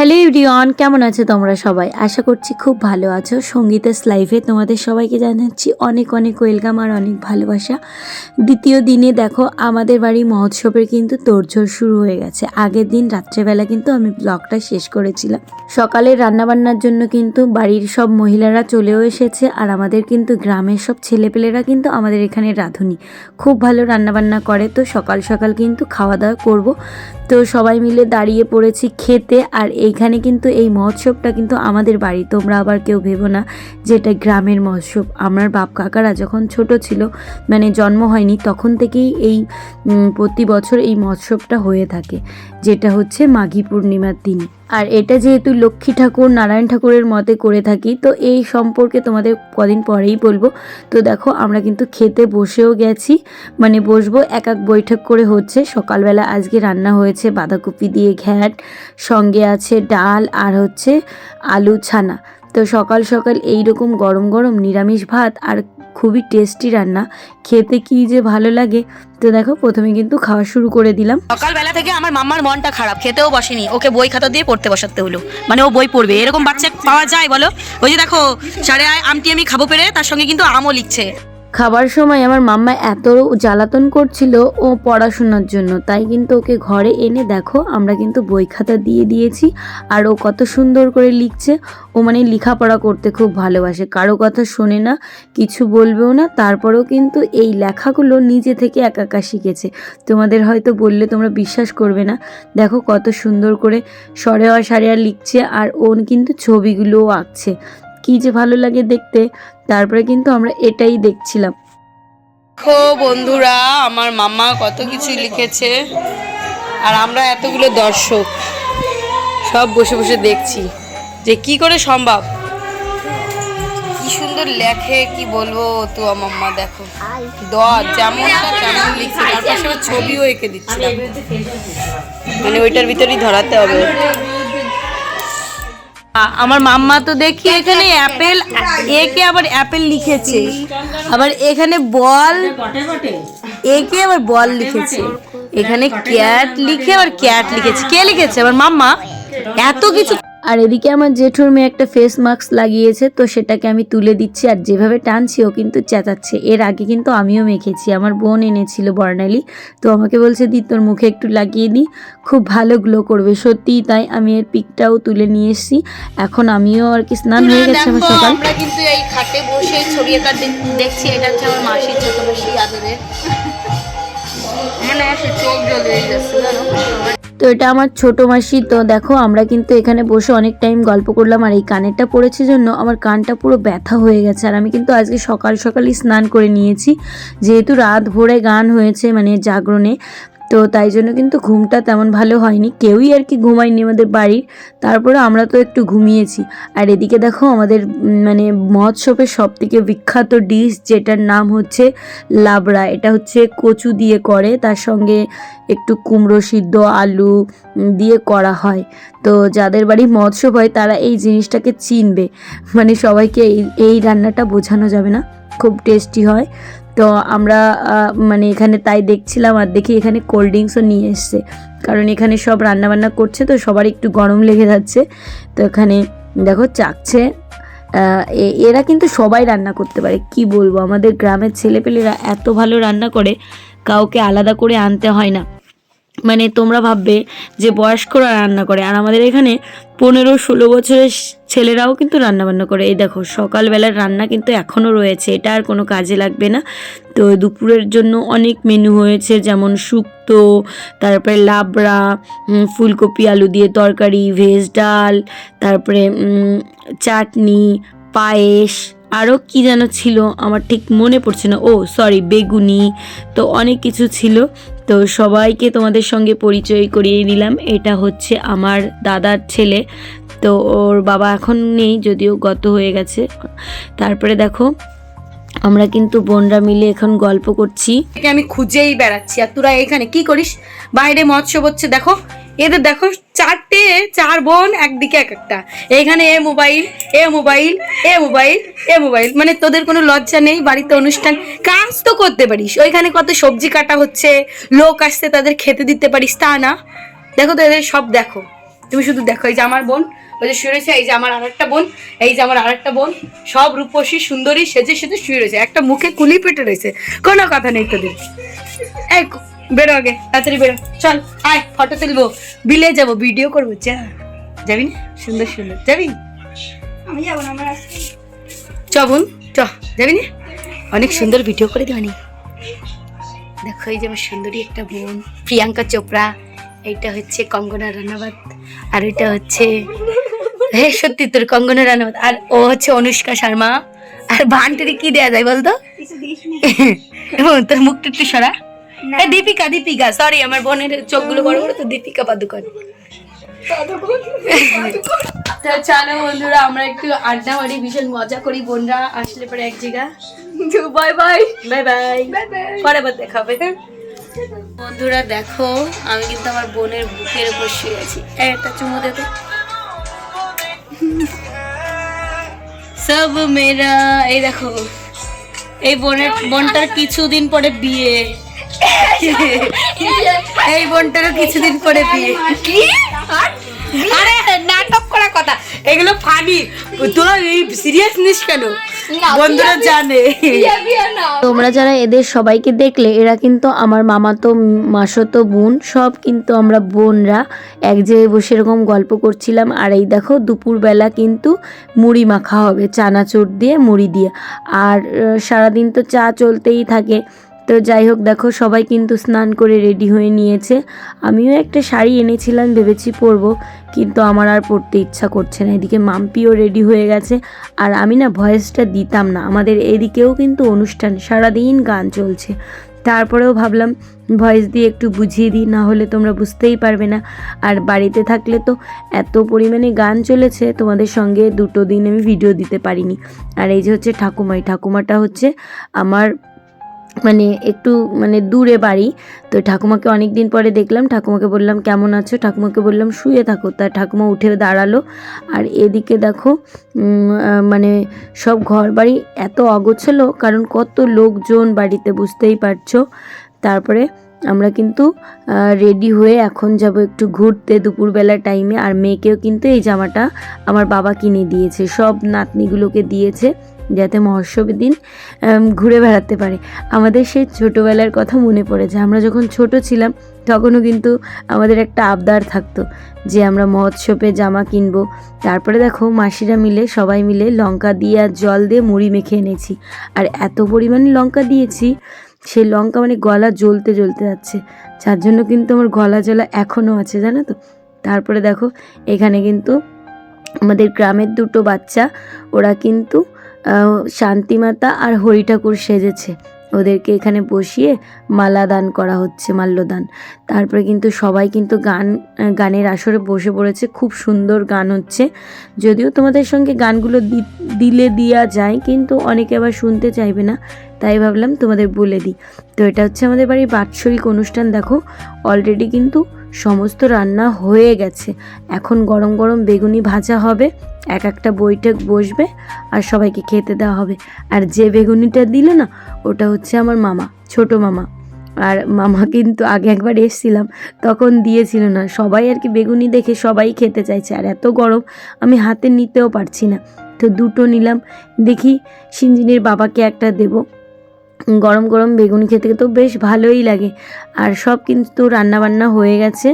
Hello everyone, কেমন আছো তোমরা সবাই? আশা করছি খুব ভালো আছো। সঙ্গীতের লাইফে তোমাদের সবাইকে জানাচ্ছি অনেক অনেক ওয়েলকাম আর অনেক ভালোবাসা। দ্বিতীয় দিনে দেখো আমাদের বাড়ি মহোৎসবের কিন্তু তোড়জোড় শুরু হয়ে গেছে। আগের দিন রাত্রেবেলা কিন্তু আমি ব্লগটা শেষ করেছিলাম। সকালে রান্নাবান্নার জন্য কিন্তু বাড়ির সব মহিলারা চলেও এসেছে, আর আমাদের কিন্তু গ্রামের সব ছেলেপেলেরা কিন্তু আমাদের এখানে রাঁধুনি, খুব ভালো রান্নাবান্না করে। তো সকাল সকাল কিন্তু খাওয়া দাওয়া করব। তো সবাই মিলে দাঁড়িয়ে পড়েছি খেতে। আর এইখানে কিন্তু এই মহোৎসবটা কিন্তু আমাদের বাড়ি, তোমরা আবার কেউ ভেবো না যে এটা গ্রামের মহোৎসব। আমার বাপ কাকারা যখন ছোট ছিল, মানে জন্ম হয়নি তখন থেকেই এই প্রতি বছর এই মহোৎসবটা হয়ে থাকে, যেটা হচ্ছে মাঘী পূর্ণিমার দিন। আর এটা যেহেতু লক্ষ্মী ঠাকুর নারায়ণ ঠাকুরের মতে করে থাকি, তো এই সম্পর্কে তোমাদের কদিন পরেই বলবো। তো দেখো আমরা কিন্তু খেতে বসেও গেছি, মানে বসবো, এক এক বৈঠক করে হচ্ছে। সকালবেলা আজকে রান্না হয়েছে বাঁধাকপি দিয়ে ঘ্যাট, সঙ্গে আছে ডাল আর হচ্ছে আলু ছানা। তো সকাল সকাল এইরকম গরম গরম নিরামিষ ভাত আর খুবই টেস্টি রান্না, খেতে কি যে ভালো লাগে। তো দেখো প্রথমে কিন্তু খাওয়া শুরু করে দিলাম। সকালবেলা থেকে আমার মাম্মার মনটা খারাপ, খেতেও বসেনি, ওকে বই খাতা দিয়ে পড়তে বসাতে হলো। মানে ও বই পড়বে, এরকম বাচ্চা পাওয়া যায় বলো? ওই যে দেখো সাড়ে আয় আমটি আমি খাবো পেরে, তার সঙ্গে কিন্তু আমও লিখছে। খাবার সময় আমার মাম্মা এত জ্বালাতন করছিল ও পড়াশোনার জন্য, তাই কিন্তু ওকে ঘরে এনে দেখো আমরা কিন্তু বই খাতা দিয়ে দিয়েছি। আর ও কত সুন্দর করে লিখছে। ও মানে লেখাপড়া করতে খুব ভালোবাসে, কারো কথা শোনে না, কিছু বলবেও না, তারপরেও কিন্তু এই লেখাগুলো নিজে থেকে একা একা শিখেছে। তোমাদের হয়তো বললে তোমরা বিশ্বাস করবে না, দেখো কত সুন্দর করে সরেয়া সারেয়া লিখছে, আর ও কিন্তু ছবিগুলোও আঁকছে, কি যে ভালো লাগে দেখতে। তারপরে কিন্তু আমরা এটাই দেখছিলাম। দেখো বন্ধুরা, আমার মাম্মা কত কিছু লিখেছে, আর আমরা এতগুলো দর্শক সব বসে বসে দেখছি যে কি করে সম্ভব। কি সুন্দর লেখে, কি বলবো। তো মাম্মা দেখো যেমন তেমন লিখছে, তার পাশে ছবিও এঁকে দিচ্ছে, মানে ওইটার ভিতরেই ধরাতে হবে। আমার মাম্মা তো দেখি এখানে অ্যাপেল, একে আবার অ্যাপেল লিখেছে, আবার এখানে বল, একে আবার বল লিখেছে, এখানে ক্যাট লিখে আবার ক্যাট লিখেছে। কে লিখেছে? আমার মাম্মা। এত কিছু। আর এদিকে আমার জেঠুর মেয়ে একটা ফেস মাস্ক লাগিয়েছে, তো সেটাকে আমি তুলে দিচ্ছি, আর যেভাবে টানছি ও কিন্তু চেঁচাচ্ছে। এর আগে কিন্তু আমিও মেখেছি, আমার বোন এনেছিল বর্ণালী, তো আমাকে বলছে দি তোর মুখে একটু লাগিয়ে দিই, খুব ভালো গ্লো করবে। সত্যিই তাই, আমি এর পিকটাও তুলে নিয়ে এসেছি। এখন আমিও আর কি স্নান হয়ে গেছে আমার সকাল। আমরা কিন্তু এই খাটে বসে ছবি আঁকা দেখছি। এটা হচ্ছে আমার মাসির ছোট মাসি আদরের, মানে সে চোখ জ্বলে যাচ্ছে জানো। তো এটা আমার ছোট মাসি। তো দেখো আমরা কিন্তু এখানে বসে অনেক টাইম গল্প করলাম, আর এই কানেরটা পড়েছে জন্য আমার কানটা পুরো ব্যথা হয়ে গেছে। আর আমি কিন্তু আজকে সকাল সকালই স্নান করে নিয়েছি, যেহেতু রাত ভোরে গান হয়েছে মানে জাগরণে, তো তাই জন্য কিন্তু ঘুমটা তেমন ভালো হয়নি, কেউই আর কি ঘুমায়নি আমাদের বাড়ির, তারপরে আমরা তো একটু ঘুমিয়েছি। আর এদিকে দেখো আমাদের মানে মহোৎসবের সব থেকে বিখ্যাত ডিশ, যেটার নাম হচ্ছে লাবড়া। এটা হচ্ছে কচু দিয়ে করে, তার সঙ্গে একটু কুমড়ো সিদ্ধ আলু দিয়ে করা হয়। তো যাদের বাড়ি মহোৎসব হয় তারা এই জিনিসটাকে চিনবে, মানে সবাইকে এই রান্নাটা বোঝানো যাবে না, খুব টেস্টি হয়। তো আমরা মানে এখানে তাই দেখছিলাম, আর দেখি এখানে কোল্ড ড্রিঙ্কসও নিয়ে এসছে, কারণ এখানে সব রান্নাবান্না করছে তো সবার একটু গরম লেগে যাচ্ছে। তো এখানে দেখো চাকছে। এরা কিন্তু সবাই রান্না করতে পারে, কি বলবো, আমাদের গ্রামের ছেলেপেলেরা এত ভালো রান্না করে, কাউকে আলাদা করে আনতে হয় না। মানে তোমরা ভাববে যে বয়স্করা রান্না করে, আর আমাদের এখানে 15-16 বছরের ছেলেরাও কিন্তু রান্নাবান্না করে। এই দেখো সকালবেলার রান্না কিন্তু এখনও রয়েছে, এটা আর কোনো কাজে লাগবে না। তো দুপুরের জন্য অনেক মেনু হয়েছে, যেমন শুক্তো, তারপরে লাবড়া, ফুলকপি আলু দিয়ে তরকারি, ভেজ ডাল, তারপরে চাটনি, পায়েস, আরও কি যেন ছিল আমার ঠিক মনে পড়ছে না, ও সরি বেগুনি, তো অনেক কিছু ছিল। তো সবাইকে তোমাদের সঙ্গে পরিচয় করিয়ে দিলাম। এটা হচ্ছে আমার দাদার ছেলে, তো ওর বাবা এখন নেই, যদিও গত হয়ে গেছে। তারপরে দেখো আমরা কিন্তু বোনরা মিলে এখন গল্প করছি। আমি খুঁজেই বেড়াচ্ছি, আর তোরা এখানে কি করিস? বাইরে মহোৎসব হচ্ছে, দেখো এদের দেখো, চার বোন একদিকে এক একটা, এখানে এ মোবাইল এ মোবাইল এ মোবাইল এ মোবাইল, মানে তোদের কোনো লজ্জা নেই? বাড়িতে অনুষ্ঠান কাজ তো করতে পারিস, ওইখানে কত সবজি কাটা হচ্ছে, লোক আসছে তাদের খেতে দিতে পারিস, তা না। দেখো তো এদের সব দেখো, তুমি শুধু দেখো, এই যে আমার বোন ওই যে শুয়ে রয়েছে, এই যে আমার আরেকটা বোন, এই যে আমার আরেকটা বোন, সব রূপসী সুন্দরী সেজে সেজে শুয়ে রয়েছে, একটা মুখে কুলি পেটে রয়েছে, কোনো কথা নেই তোদের। এই বেরো আগে, তাড়াতাড়ি বেরো, চল আয় ফটো তুলবো, বিলে যাবো, ভিডিও করবো। যাবি না? সুন্দর সুন্দর যাবি? আমি যাবো না, আমার চ বোন চ, যাবি না? অনেক সুন্দর ভিডিও করে দেওয়ানি। দেখো এই যে আমার সুন্দরী একটা বোন প্রিয়াঙ্কা চোপড়া, এইটা হচ্ছে কঙ্গনা রানাওয়াত, আর এটা হচ্ছে সত্যি তোর কঙ্গনা রানাওয়াত, আর ও হচ্ছে অনুষ্কা শর্মা। আর ভান্টিরে কি দেয়া যায় বলতো? কিছু দিস তোর মুখটা একটু সরা। দীপিকা, দীপিকা সরি, আমার বোনের চোখগুলো বড় বড় তো, দীপিকা পাদুকোন। চলো বন্ধুরা আমরা একটু আড্ডা মারি, ভীষণ মজা করি, বোনরা আসলে পরে এক জায়গা। বাই বাই বাই বাই, পরে আবার দেখা হবে। বন্ধুরা দেখো আমি কিন্তু আমার বোনের বুকের উপর শুয়ে আছি, একটা চুমু দে তো। সব মেরা, এই দেখো এই বোনটার কিছুদিন পরে বিয়ে, এই বোনটারও কিছুদিন পরে বিয়ে। আরে নাটক করা কথা, এগুলো ফানি, তোরা এই সিরিয়াস নিস কেন? বন্ধুরা জানে। তোমরা যারা এদের সবাইকে দেখলে, এরা কিন্তু আমার মামাতো মাসতো বোন, সব কিন্তু আমরা বোনরা এক জায়গায় বসে এরকম গল্প করছিলাম। আর এই দেখো দুপুরবেলা কিন্তু মুড়ি মাখা হবে, চানাচুর দিয়ে মুড়ি দিয়ে, আর সারাদিন তো চা চলতেই থাকে। তো যাই হোক দেখো সবাই কিন্তু স্নান করে রেডি হয়ে নিয়েছে। আমিও একটা শাড়ি এনেছিলাম, ভেবেছি পরবো, কিন্তু আমার আর পরতে ইচ্ছা করছে না। এদিকে মাম্পিও রেডি হয়ে গেছে, আর আমি না ভয়েসটা দিতাম না, আমাদের এদিকেও কিন্তু অনুষ্ঠান, সারাদিন গান চলছে, তারপরেও ভাবলাম ভয়েস দিয়ে একটু বুঝিয়ে দিই, না হলে তোমরা বুঝতেই পারবে না। আর বাড়িতে থাকলে তো এত পরিমাণে গান চলেছে, তোমাদের সঙ্গে 2 দিন আমি ভিডিও দিতে পারিনি। আর এই যে হচ্ছে ঠাকুমাটা হচ্ছে আমার মানে একটু দূরে বাড়ি। তো ঠাকুমাকে অনেক দিন পরে দেখলাম, ঠাকুমাকে বললাম কেমন আছো, ঠাকুমাকে বললাম শুয়ে থাকো, তা ঠাকুমা উঠে দাঁড়ালো। আর এদিকে দেখো সব ঘর বাড়ি এত অগোছালো, কারণ কত লোকজন বাড়িতে, বুঝতেই পারছো। তারপরে আমরা কিন্তু রেডি হয়ে এখন যাব একটু ঘুরতে দুপুরবেলা টাইমে। আর মেয়েকেও কিন্তু এই জামাটা আমার বাবা কিনে দিয়েছে, সব নাতনিগুলোকে দিয়েছে, যাতে মহোৎসবের দিন ঘুরে বেড়াতে পারে। আমাদের সেই ছোটোবেলার কথা মনে পড়ে যায়, আমরা যখন ছোট ছিলাম তখনও কিন্তু আমাদের একটা আবদার থাকতো যে আমরা মহোৎসবে জামা কিনবো। তারপরে দেখো মাসিরা মিলে সবাই মিলে লঙ্কা দিয়ে আর জল দিয়ে মুড়ি মেখে এনেছি, আর এত পরিমাণে লঙ্কা দিয়েছি, সেই লঙ্কা গলা জ্বলতে যাচ্ছে, যার জন্য কিন্তু আমার গলা জ্বলা এখনও আছে, জানো তো। তারপরে দেখো এখানে কিন্তু আমাদের গ্রামের 2 বাচ্চা, ওরা কিন্তু শান্তিমাতা আর হরি ঠাকুর সেজেছে, ওদেরকে এখানে বসিয়ে মালা দান করা হচ্ছে, মাল্যদান। তারপরে কিন্তু সবাই কিন্তু গানের আসরে বসে পড়েছে, খুব সুন্দর গান হচ্ছে। যদিও তোমাদের সঙ্গে গানগুলো দিলে দেওয়া যায়, কিন্তু অনেকে আবার শুনতে চাইবে না, তাই ভাবলাম তোমাদের বলে দিই। তো এটা হচ্ছে আমাদের বাড়ির বাৎসরিক অনুষ্ঠান। দেখো অলরেডি কিন্তু সমস্ত রান্না হয়ে গেছে, এখন গরম গরম বেগুনি ভাজা হবে, একটা বৈঠক বসবে আর সবাইকে খেতে দেওয়া হবে। আর যে বেগুনিটা দিল না, ওটা হচ্ছে আমার মামা, ছোট মামা। আর মামা কিন্তু আগে একবার এসেছিলাম, তখন দিয়েছিল না, সবাই আর কি বেগুনি দেখে সবাই খেতে চাইছে, আর এত গরম আমি হাতে নিতেও পারছি না, তো 2 নিলাম। দেখি সিঞ্জিনির বাবাকে একটা দেব, গরম গরম বেগুনি খেতে তো বেশ ভালোই লাগে। আর সব কিন্তু রান্নাবান্না হয়ে গেছে,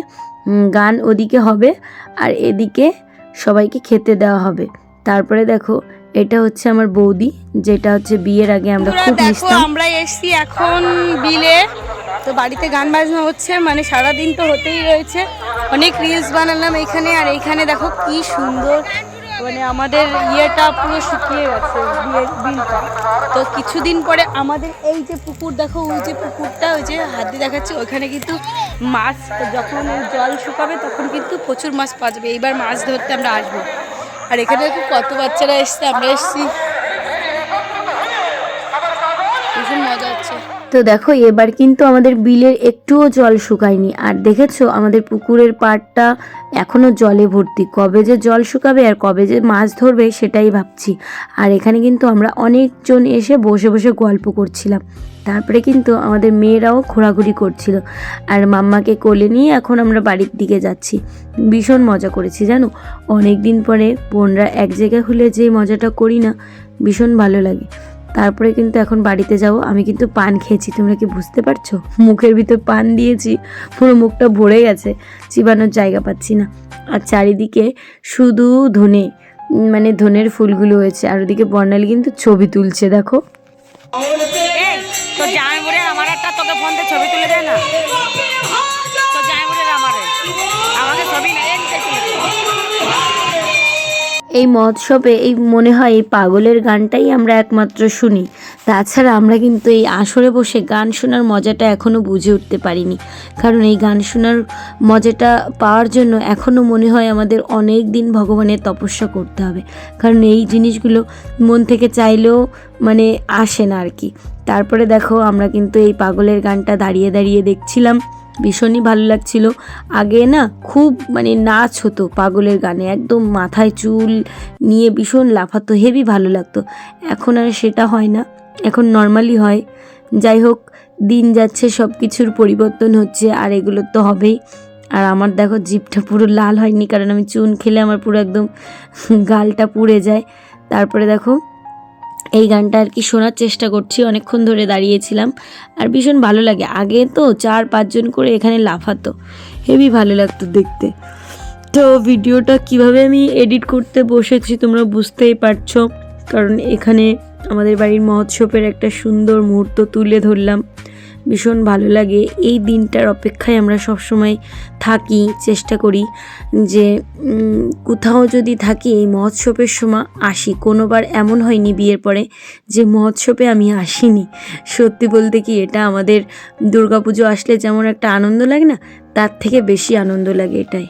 গান ওদিকে হবে আর এদিকে সবাইকে খেতে দেওয়া হবে। তারপরে দেখো এটা হচ্ছে আমার বৌদি, যেটা হচ্ছে বিয়ের আগে আমরা খুব মিশতাম। আমরা এসছি এখন বিলে, তো বাড়িতে গান বাজনা হচ্ছে, সারাদিন তো হতেই রয়েছে। অনেক রিলস বানালাম এখানে, আর এইখানে দেখো কি সুন্দর, আমাদের ইয়েটা পুরো শুকিয়ে গেছে, বিলটা। তো কিছুদিন পরে আমাদের এই যে পুকুর দেখো, ওই যে পুকুরটা, ওই যে হাত দিয়ে দেখাচ্ছে, ওইখানে কিন্তু মাছ, যখন জল শুকাবে তখন কিন্তু প্রচুর মাছ পাওয়া যাবে। এইবার মাছ ধরতে আমরা আসবো। আর এখানে দেখো কত বাচ্চারা এসছে, আমরা এসছি, ভীষণ মজা হচ্ছে। তো দেখো এবার কিন্তু আমাদের বিলের একটুও জল শুকায়নি, আর দেখেছো আমাদের পুকুরের পাড়টা এখনও জলে ভর্তি, কবে যে জল শুকাবে আর কবে যে মাছ ধরবে সেটাই ভাবছি। আর এখানে কিন্তু আমরা অনেকজন এসে বসে বসে গল্প করছিলাম। তারপরে কিন্তু আমাদের মেয়েরাও ঘোরাঘুরি করছিল, আর মাম্মাকে কোলে নিয়ে এখন আমরা বাড়ির দিকে যাচ্ছি। ভীষণ মজা করেছি জানো, অনেক দিন পরে বোনরা এক জায়গায় হলে যে মজাটা করি না, ভীষণ ভালো লাগে। তারপরে কিন্তু এখন বাড়িতে যাব। আমি কিন্তু পান খেয়েছি, তোমরা কি বুঝতে পারছো? মুখের ভিতর পান দিয়েছি, পুরো মুখটা ভরে গেছে, চিবানোর জায়গা পাচ্ছি না। আর চারিদিকে শুধু ধনে, মানে ধনের ফুলগুলো হয়েছে, আর ওদিকে বর্ণালী কিন্তু ছবি তুলছে দেখো। তো জামাইবুড়ে আমার একটা তোকে ফোন দিয়ে ছবি তুলে দেয় না, তো জামাইবুড়ে আমাকে ছবি না এই মহোৎসবে এই মনে হয় এই পাগলের গানটাই আমরা একমাত্র শুনি। তাছাড়া আমরা কিন্তু এই আসরে বসে গান শোনার মজাটা এখনও বুঝে উঠতে পারিনি, কারণ এই গান শোনার মজাটা পাওয়ার জন্য এখনও মনে হয় আমাদের অনেক দিন ভগবানের তপস্যা করতে হবে, কারণ এই জিনিসগুলো মন থেকে চাইলেও মানে আসে না আর কি। তারপরে দেখো আমরা কিন্তু এই পাগলের গানটা দাঁড়িয়ে দাঁড়িয়ে দেখছিলাম, ভীষণই ভালো লাগছিল। আগে না খুব মানে নাচ হতো পাগলের গানে, একদম মাথায় চুল নিয়ে ভীষণ লাফাতো, হেভি ভালো লাগতো। এখন আর সেটা হয় না, এখন নর্মালি হয়। যাই হোক, দিন যাচ্ছে, সব কিছুর পরিবর্তন হচ্ছে, আর এগুলো তো হবেই। আর আমার দেখো জিভটা পুরো লাল হয়নি, কারণ আমি চুন খেলে আমার পুরো একদম গালটা পুড়ে যায়। তারপরে দেখো এই গানটা আর কি শোনার চেষ্টা করছি, অনেকক্ষণ ধরে দাঁড়িয়েছিলাম, আর ভীষণ ভালো লাগে। আগে তো 4-5 জন করে এখানে লাফাতো, হেভি ভালো লাগতো দেখতে। তো ভিডিওটা কিভাবে আমি এডিট করতে বসেছি তোমরা বুঝতেই পারছো, কারণ এখানে আমাদের বাড়ির মহোৎসবের একটা সুন্দর মুহূর্ত তুলে ধরলাম। ভীষণ ভালো লাগে, এই দিনটার অপেক্ষায় আমরা সবসময় থাকি, চেষ্টা করি যে কোথাও যদি থাকি এই মহোৎসবের সময় আসি। কোনোবার এমন হয়নি বিয়ের পরে যে মহোৎসবে আমি আসিনি। সত্যি বলতে কি, এটা আমাদের দুর্গাপুজো আসলে যেমন একটা আনন্দ লাগে না, তার থেকে বেশি আনন্দ লাগে এটাই।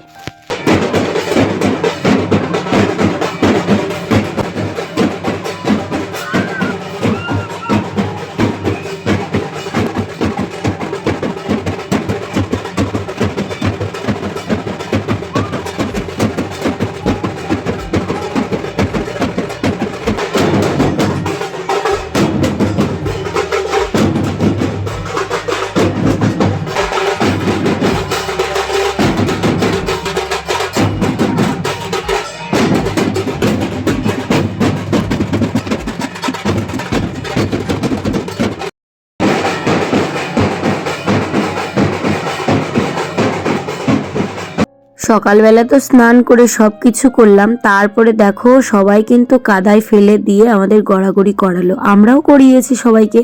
সকালবেলা তো স্নান করে সব কিছু করলাম, তারপরে দেখো সবাই কিন্তু কাদায় ফেলে দিয়ে আমাদের গড়াগড়ি করালো, আমরাও করিয়েছি সবাইকে।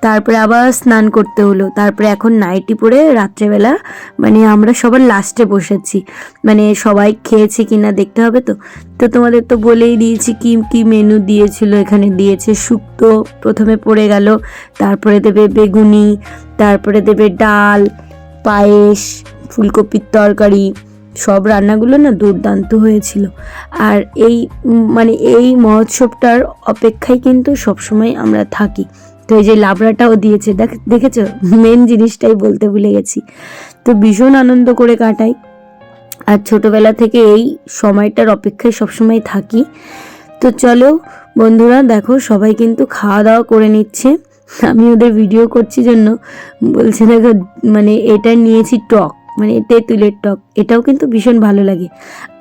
তারপরে আবার স্নান করতে হলো। তারপরে এখন নাইটি পরে রাত্রেবেলা মানে আমরা সবার লাস্টে বসেছি, মানে সবাই খেয়েছি কিনা দেখতে হবে তো। তো তোমাদের তো বলেই দিয়েছি কি কি মেনু দিয়েছিল। এখানে দিয়েছে শুক্তো, প্রথমে পড়ে গেল, তারপরে দেবে বেগুনি, তারপরে দেবে ডাল, পায়েস, ফুলকপির তরকারি। সব রান্নাগুলো না দুর্দান্ত হয়েছিল। আর এই মানে এই মহোৎসবটার অপেক্ষায় কিন্তু সবসময় আমরা থাকি। তো এই যে লাবড়াটাও দিয়েছে, দেখেছো, মেন জিনিসটাই বলতে ভুলে গেছি। তো ভীষণ আনন্দ করে কাটাই, আর ছোটবেলা থেকে এই সময়টার অপেক্ষায় সবসময় থাকি। তো চলো বন্ধুরা, দেখো সবাই কিন্তু খাওয়া দাওয়া করে নিচ্ছে। আমি ওদের ভিডিও করছি জন্য বলছে দেখো, মানে এটা নিয়েছি টক, মানে তেঁতুলের টক, এটাও কিন্তু ভীষণ ভালো লাগে।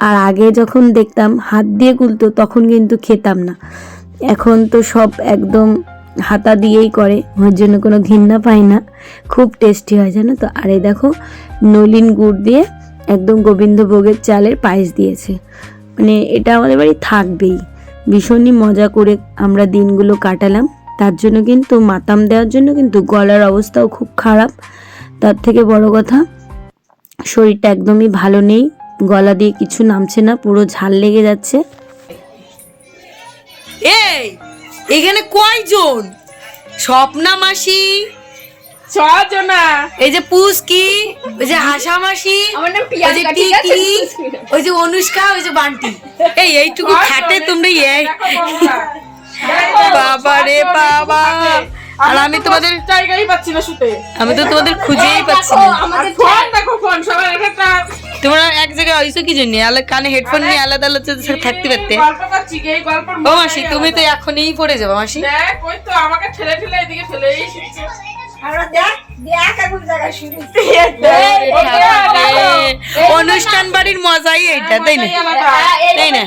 আর আগে যখন দেখতাম হাত দিয়ে গুলতো তখন কিন্তু খেতাম না, এখন তো সব একদম হাতা দিয়েই করে, ওর জন্য কোনো ঘৃণা পাই না, খুব টেস্টি হয় জানো তো। আর এই দেখো নলিন গুড় দিয়ে একদম গোবিন্দভোগের চালের পায়েস দিয়েছে, মানে এটা আমাদের বাড়ি থাকবেই। ভীষণই মজা করে আমরা দিনগুলো কাটালাম। তার জন্য কিন্তু মাতাম দেওয়ার জন্য কিন্তু গলার অবস্থাও খুব খারাপ, তার থেকে বড় কথা শরীরটা একদমই ভালো নেই, গলা দিয়ে কিছু নামছে না, পুরো ঝাল লেগে যাচ্ছে। এই এখানে কয়জন? স্বপ্না মাসি, 6 জনা। এই যে পুস্কি, ওই যে হাসা মাসি, আমার নাম ওই যে প্রিয়াঙ্কা, ঠিক আছে? টিকি, ওই যে অনুষ্কা, ওই যে বান্টি। এইটুকু খাটে তোমরা বাবা রে বাবা। আর আমি তোমাদের জায়গাই পাচ্ছি না শুতে। আমি তো তোমাদের খুঁজেই পাচ্ছি না। আমাদের ফোন দেখো, ফোন সবাই একটা। তোমরা এক জায়গায় হইছো কি জন্য? কানে হেডফোন নিয়ে আলাদা আলাদা থাকতে পারতে। গল্প করছি, এই গল্পের ও মাসি, তুমি তো এখনই পড়ে যাবে মাসি। দেখ, ওই তো আমাকে ঠেলে ঠেলে এদিকে ফেলেই এসেছে। অনুষ্ঠান বাড়ির মজাই এটা, তাই না? তাই না?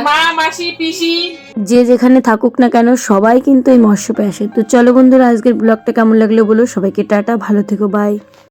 মা মাসি পিসি যে যেখানে থাকুক না কেন সবাই কিন্তু এই মৎস্যপে আসে। তো চলো বন্ধুরা, আজকের ব্লগটা কেমন লাগলো বলো। সবাইকে টাটা, ভালো থেকো, বাই।